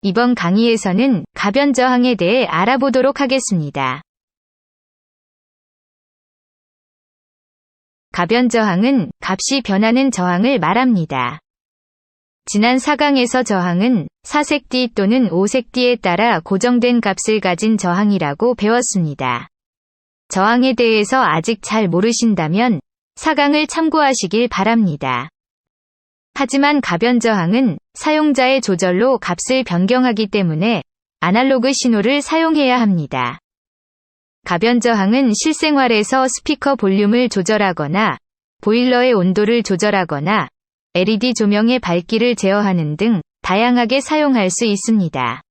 이번 강의에서는 가변 저항에 대해 알아보도록 하겠습니다. 가변 저항은 값이 변하는 저항을 말합니다. 지난 4강에서 저항은 사색 D 또는 오색 D에 따라 고정된 값을 가진 저항이라고 배웠습니다. 저항에 대해서 아직 잘 모르신다면 4강을 참고하시길 바랍니다. 하지만 가변 저항은 사용자의 조절로 값을 변경하기 때문에 아날로그 신호를 사용해야 합니다. 가변 저항은 실생활에서 스피커 볼륨을 조절하거나 보일러의 온도를 조절하거나 LED 조명의 밝기를 제어하는 등 다양하게 사용할 수 있습니다.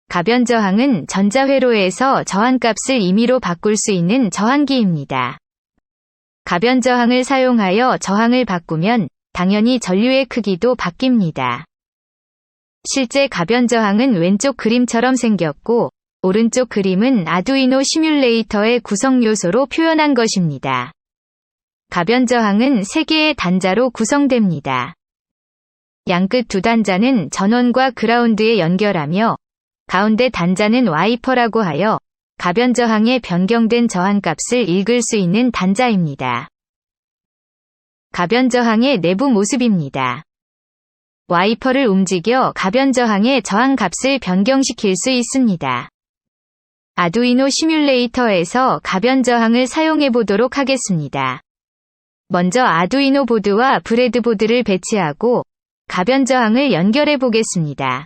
가변 저항은 전자회로에서 저항값을 임의로 바꿀 수 있는 저항기입니다. 가변 저항을 사용하여 저항을 바꾸면 당연히 전류의 크기도 바뀝니다. 실제 가변 저항은 왼쪽 그림처럼 생겼고 오른쪽 그림은 아두이노 시뮬레이터의 구성 요소로 표현한 것입니다. 가변 저항은 3개의 단자로 구성됩니다. 양끝 두 단자는 전원과 그라운드에 연결하며 가운데 단자는 와이퍼라고 하여 가변 저항의 변경된 저항값을 읽을 수 있는 단자입니다. 가변 저항의 내부 모습입니다. 와이퍼를 움직여 가변 저항의 저항값을 변경시킬 수 있습니다. 아두이노 시뮬레이터에서 가변 저항을 사용해 보도록 하겠습니다. 먼저 아두이노 보드와 브레드보드를 배치하고 가변 저항을 연결해 보겠습니다.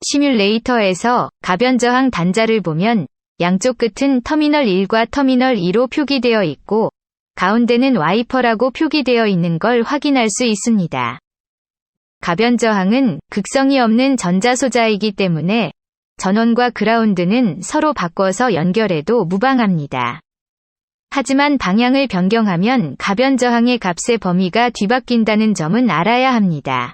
시뮬레이터에서 가변 저항 단자를 보면 양쪽 끝은 터미널 1과 터미널 2로 표기되어 있고 가운데는 와이퍼라고 표기되어 있는 걸 확인할 수 있습니다. 가변 저항은 극성이 없는 전자소자이기 때문에 전원과 그라운드는 서로 바꿔서 연결해도 무방합니다. 하지만 방향을 변경하면 가변 저항의 값의 범위가 뒤바뀐다는 점은 알아야 합니다.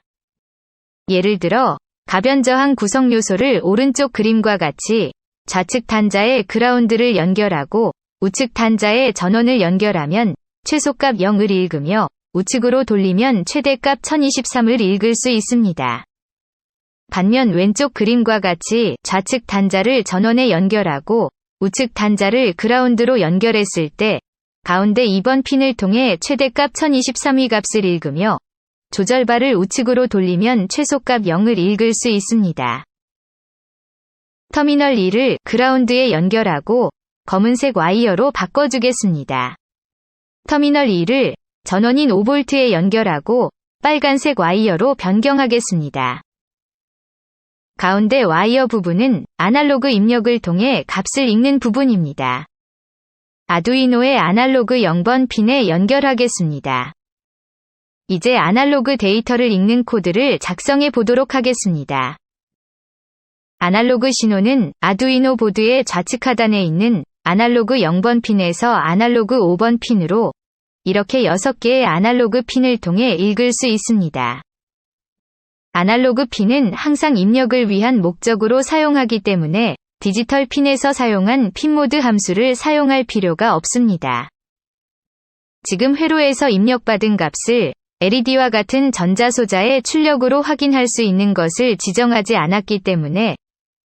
예를 들어 가변 저항 구성 요소를 오른쪽 그림과 같이 좌측 단자에 그라운드를 연결하고 우측 단자에 전원을 연결하면 최소값 0을 읽으며 우측으로 돌리면 최대값 1023을 읽을 수 있습니다. 반면 왼쪽 그림과 같이 좌측 단자를 전원에 연결하고 우측 단자를 그라운드로 연결했을 때 가운데 2번 핀을 통해 최대값 1023의 값을 읽으며 조절바를 우측으로 돌리면 최소값 0을 읽을 수 있습니다. 터미널 2를 그라운드에 연결하고 검은색 와이어로 바꿔주겠습니다. 터미널 2를 전원인 5V에 연결하고 빨간색 와이어로 변경하겠습니다. 가운데 와이어 부분은 아날로그 입력을 통해 값을 읽는 부분입니다. 아두이노의 아날로그 0번 핀에 연결하겠습니다. 이제 아날로그 데이터를 읽는 코드를 작성해 보도록 하겠습니다. 아날로그 신호는 아두이노 보드의 좌측 하단에 있는 아날로그 0번 핀에서 아날로그 5번 핀으로 이렇게 6개의 아날로그 핀을 통해 읽을 수 있습니다. 아날로그 핀은 항상 입력을 위한 목적으로 사용하기 때문에 디지털 핀에서 사용한 핀모드 함수를 사용할 필요가 없습니다. 지금 회로에서 입력받은 값을 LED와 같은 전자소자의 출력으로 확인할 수 있는 것을 지정하지 않았기 때문에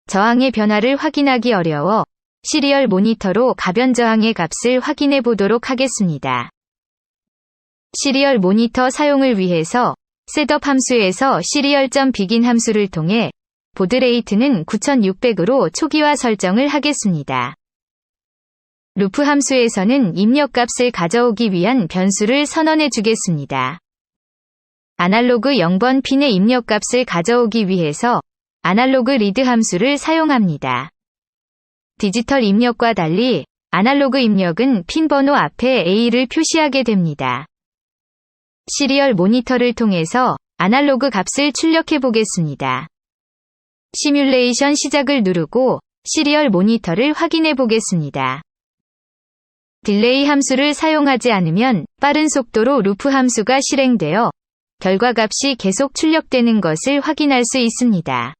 저항의 변화를 확인하기 어려워 시리얼 모니터로 가변 저항의 값을 확인해 보도록 하겠습니다. 시리얼 모니터 사용을 위해서 셋업 함수에서 시리얼.begin 함수를 통해 보드 레이트는 9600으로 초기화 설정을 하겠습니다. 루프 함수에서는 입력값을 가져오기 위한 변수를 선언해 주겠습니다. 아날로그 0번 핀의 입력값을 가져오기 위해서 아날로그 리드 함수를 사용합니다. 디지털 입력과 달리 아날로그 입력은 핀 번호 앞에 A를 표시하게 됩니다. 시리얼 모니터를 통해서 아날로그 값을 출력해 보겠습니다. 시뮬레이션 시작을 누르고 시리얼 모니터를 확인해 보겠습니다. 딜레이 함수를 사용하지 않으면 빠른 속도로 루프 함수가 실행되어 결과값이 계속 출력되는 것을 확인할 수 있습니다.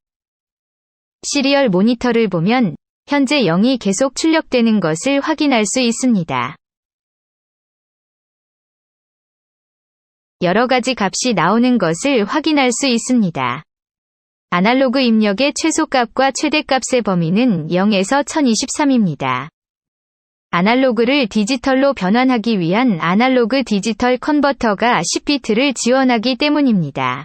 시리얼 모니터를 보면 현재 0이 계속 출력되는 것을 확인할 수 있습니다. 여러 가지 값이 나오는 것을 확인할 수 있습니다. 아날로그 입력의 최소값과 최대값의 범위는 0에서 1023입니다. 아날로그를 디지털로 변환하기 위한 아날로그 디지털 컨버터가 10비트를 지원하기 때문입니다.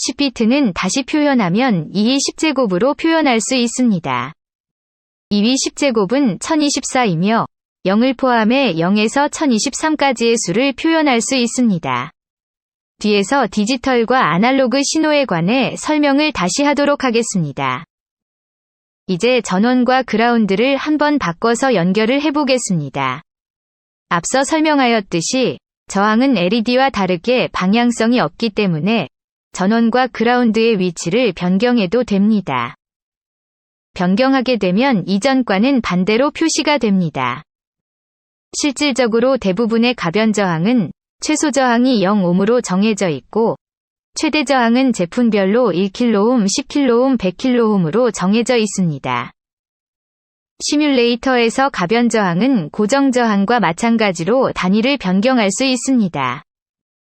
10비트는 다시 표현하면 2의 10제곱으로 표현할 수 있습니다. 2의 10제곱은 1024이며 0을 포함해 0에서 1023까지의 수를 표현할 수 있습니다. 뒤에서 디지털과 아날로그 신호에 관해 설명을 다시 하도록 하겠습니다. 이제 전원과 그라운드를 한번 바꿔서 연결을 해보겠습니다. 앞서 설명하였듯이 저항은 LED와 다르게 방향성이 없기 때문에 전원과 그라운드의 위치를 변경해도 됩니다. 변경하게 되면 이전과는 반대로 표시가 됩니다. 실질적으로 대부분의 가변 저항은 최소 저항이 0ohm으로 정해져 있고 최대 저항은 제품별로 1kΩ, 10kΩ, 100kΩ으로 정해져 있습니다. 시뮬레이터에서 가변 저항은 고정 저항과 마찬가지로 단위를 변경할 수 있습니다.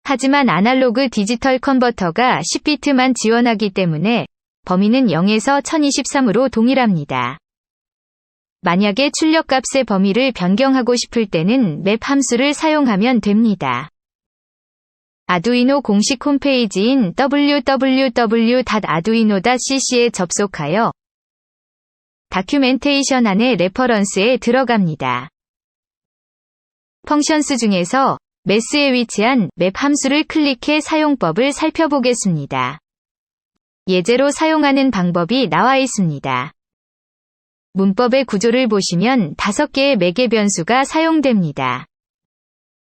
하지만 아날로그 디지털 컨버터가 10비트만 지원하기 때문에 범위는 0에서 1023으로 동일합니다. 만약에 출력값의 범위를 변경하고 싶을 때는 맵 함수를 사용하면 됩니다. 아두이노 공식 홈페이지인 www.arduino.cc에 접속하여 다큐멘테이션 안에 레퍼런스에 들어갑니다. 펑션스 중에서 매스에 위치한 맵 함수를 클릭해 사용법을 살펴보겠습니다. 예제로 사용하는 방법이 나와 있습니다. 문법의 구조를 보시면 5개의 매개 변수가 사용됩니다.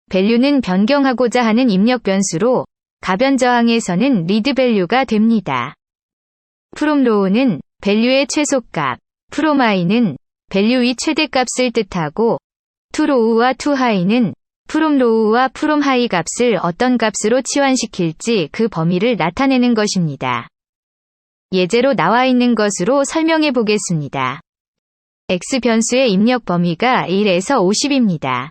밸류는 변경하고자 하는 입력 변수로 가변 저항에서는 리드 밸류가 됩니다. from low는 밸류의 최소값, from high는 밸류의 최대값을 뜻하고 to low와 to high는 from low와 from high 값을 어떤 값으로 치환시킬지 그 범위를 나타내는 것입니다. 예제로 나와 있는 것으로 설명해 보겠습니다. x 변수의 입력 범위가 1에서 50입니다.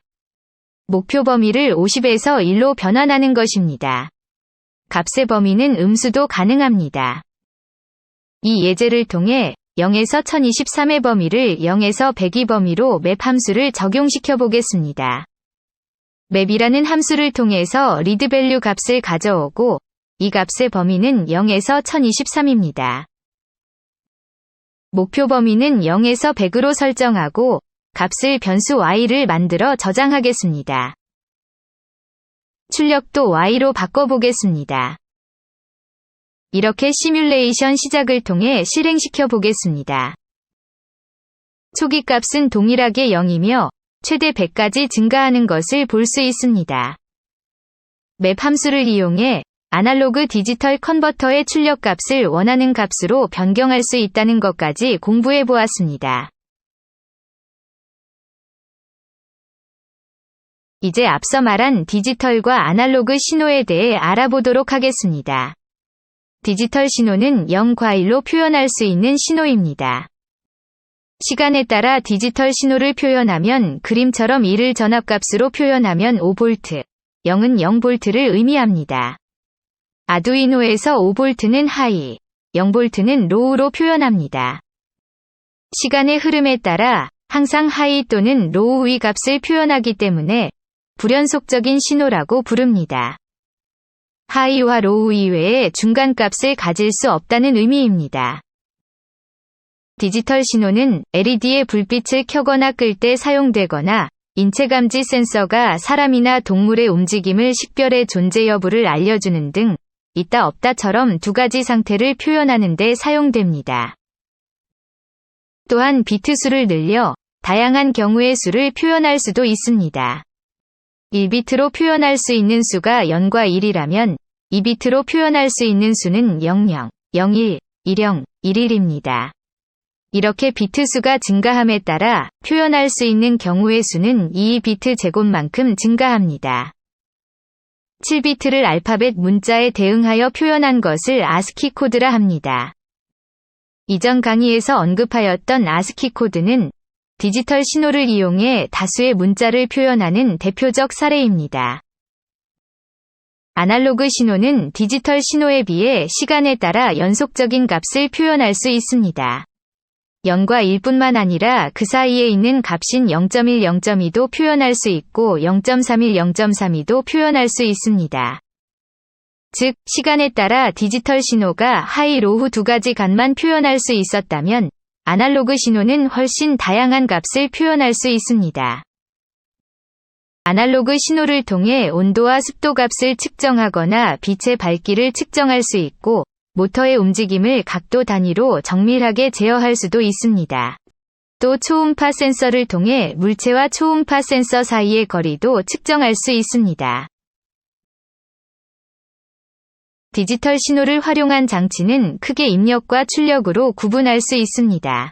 목표 범위를 50에서 1로 변환하는 것입니다. 값의 범위는 음수도 가능합니다. 이 예제를 통해 0에서 1023의 범위를 0에서 100의 범위로 맵 함수를 적용시켜 보겠습니다. 맵이라는 함수를 통해서 리드 밸류 값을 가져오고 이 값의 범위는 0에서 1023입니다. 목표 범위는 0에서 100으로 설정하고 값을 변수 y를 만들어 저장하겠습니다. 출력도 y로 바꿔보겠습니다. 이렇게 시뮬레이션 시작을 통해 실행시켜 보겠습니다. 초기 값은 동일하게 0이며 최대 100까지 증가하는 것을 볼 수 있습니다. 맵 함수를 이용해 아날로그 디지털 컨버터의 출력 값을 원하는 값으로 변경할 수 있다는 것까지 공부해 보았습니다. 이제 앞서 말한 디지털과 아날로그 신호에 대해 알아보도록 하겠습니다. 디지털 신호는 0과일로 표현할 수 있는 신호입니다. 시간에 따라 디지털 신호를 표현하면 그림처럼 1을 전압값으로 표현하면 5V, 0은 0V를 의미합니다. 아두이노에서 5V는 하이, 0V는 로우로 표현합니다. 시간의 흐름에 따라 항상 하이 또는 로우의 값을 표현하기 때문에 불연속적인 신호라고 부릅니다. 하이와 로우 이외에 중간값을 가질 수 없다는 의미입니다. 디지털 신호는 LED의 불빛을 켜거나 끌 때 사용되거나 인체감지 센서가 사람이나 동물의 움직임을 식별해 존재 여부를 알려주는 등 있다 없다처럼 두 가지 상태를 표현하는 데 사용됩니다. 또한 비트 수를 늘려 다양한 경우의 수를 표현할 수도 있습니다. 1비트로 표현할 수 있는 수가 0과 1이라면 2비트로 표현할 수 있는 수는 00, 01, 10, 11입니다. 이렇게 비트 수가 증가함에 따라 표현할 수 있는 경우의 수는 2비트 제곱만큼 증가합니다. 7비트를 알파벳 문자에 대응하여 표현한 것을 아스키 코드라 합니다. 이전 강의에서 언급하였던 아스키 코드는 디지털 신호를 이용해 다수의 문자를 표현하는 대표적 사례입니다. 아날로그 신호는 디지털 신호에 비해 시간에 따라 연속적인 값을 표현할 수 있습니다. 0과 1뿐만 아니라 그 사이에 있는 값인 0.1, 0.2도 표현할 수 있고 0.31, 0.32도 표현할 수 있습니다. 즉, 시간에 따라 디지털 신호가 하이, 로우 두 가지 값만 표현할 수 있었다면 아날로그 신호는 훨씬 다양한 값을 표현할 수 있습니다. 아날로그 신호를 통해 온도와 습도 값을 측정하거나 빛의 밝기를 측정할 수 있고 모터의 움직임을 각도 단위로 정밀하게 제어할 수도 있습니다. 또 초음파 센서를 통해 물체와 초음파 센서 사이의 거리도 측정할 수 있습니다. 디지털 신호를 활용한 장치는 크게 입력과 출력으로 구분할 수 있습니다.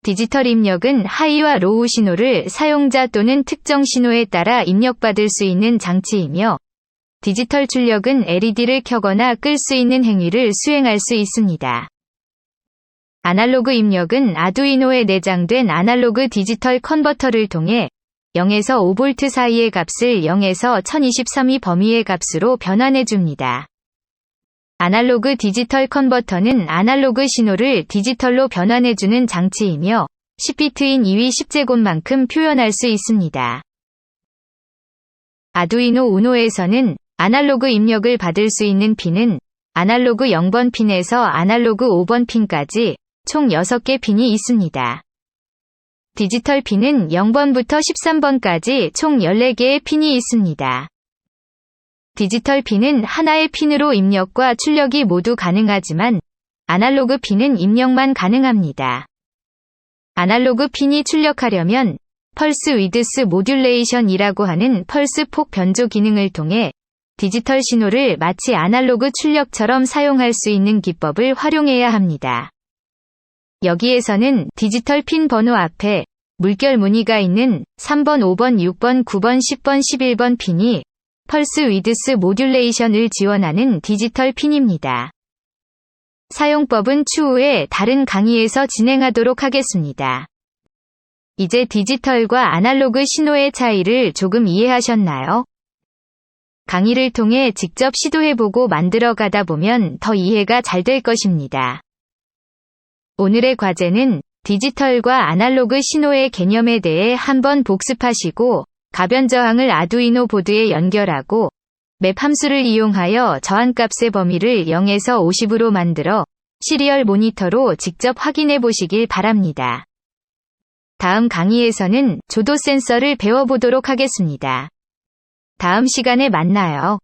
디지털 입력은 하이와 로우 신호를 사용자 또는 특정 신호에 따라 입력받을 수 있는 장치이며, 디지털 출력은 LED를 켜거나 끌 수 있는 행위를 수행할 수 있습니다. 아날로그 입력은 아두이노에 내장된 아날로그 디지털 컨버터를 통해 0에서 5V 사이의 값을 0에서 1023위 범위의 값으로 변환해 줍니다. 아날로그 디지털 컨버터는 아날로그 신호를 디지털로 변환해주는 장치이며 10비트인 2위 10제곱만큼 표현할 수 있습니다. 아두이노 우노에서는 아날로그 입력을 받을 수 있는 핀은 아날로그 0번 핀에서 아날로그 5번 핀까지 총 6개 핀이 있습니다. 디지털 핀은 0번부터 13번까지 총 14개의 핀이 있습니다. 디지털 핀은 하나의 핀으로 입력과 출력이 모두 가능하지만 아날로그 핀은 입력만 가능합니다. 아날로그 핀이 출력하려면 펄스 위드스 모듈레이션이라고 하는 펄스 폭 변조 기능을 통해 디지털 신호를 마치 아날로그 출력처럼 사용할 수 있는 기법을 활용해야 합니다. 여기에서는 디지털 핀 번호 앞에 물결 무늬가 있는 3번, 5번, 6번, 9번, 10번, 11번 핀이 펄스 위드스 모듈레이션을 지원하는 디지털 핀입니다. 사용법은 추후에 다른 강의에서 진행하도록 하겠습니다. 이제 디지털과 아날로그 신호의 차이를 조금 이해하셨나요? 강의를 통해 직접 시도해보고 만들어가다 보면 더 이해가 잘 될 것입니다. 오늘의 과제는 디지털과 아날로그 신호의 개념에 대해 한번 복습하시고 가변 저항을 아두이노 보드에 연결하고 맵 함수를 이용하여 저항값의 범위를 0에서 50으로 만들어 시리얼 모니터로 직접 확인해 보시길 바랍니다. 다음 강의에서는 조도 센서를 배워보도록 하겠습니다. 다음 시간에 만나요.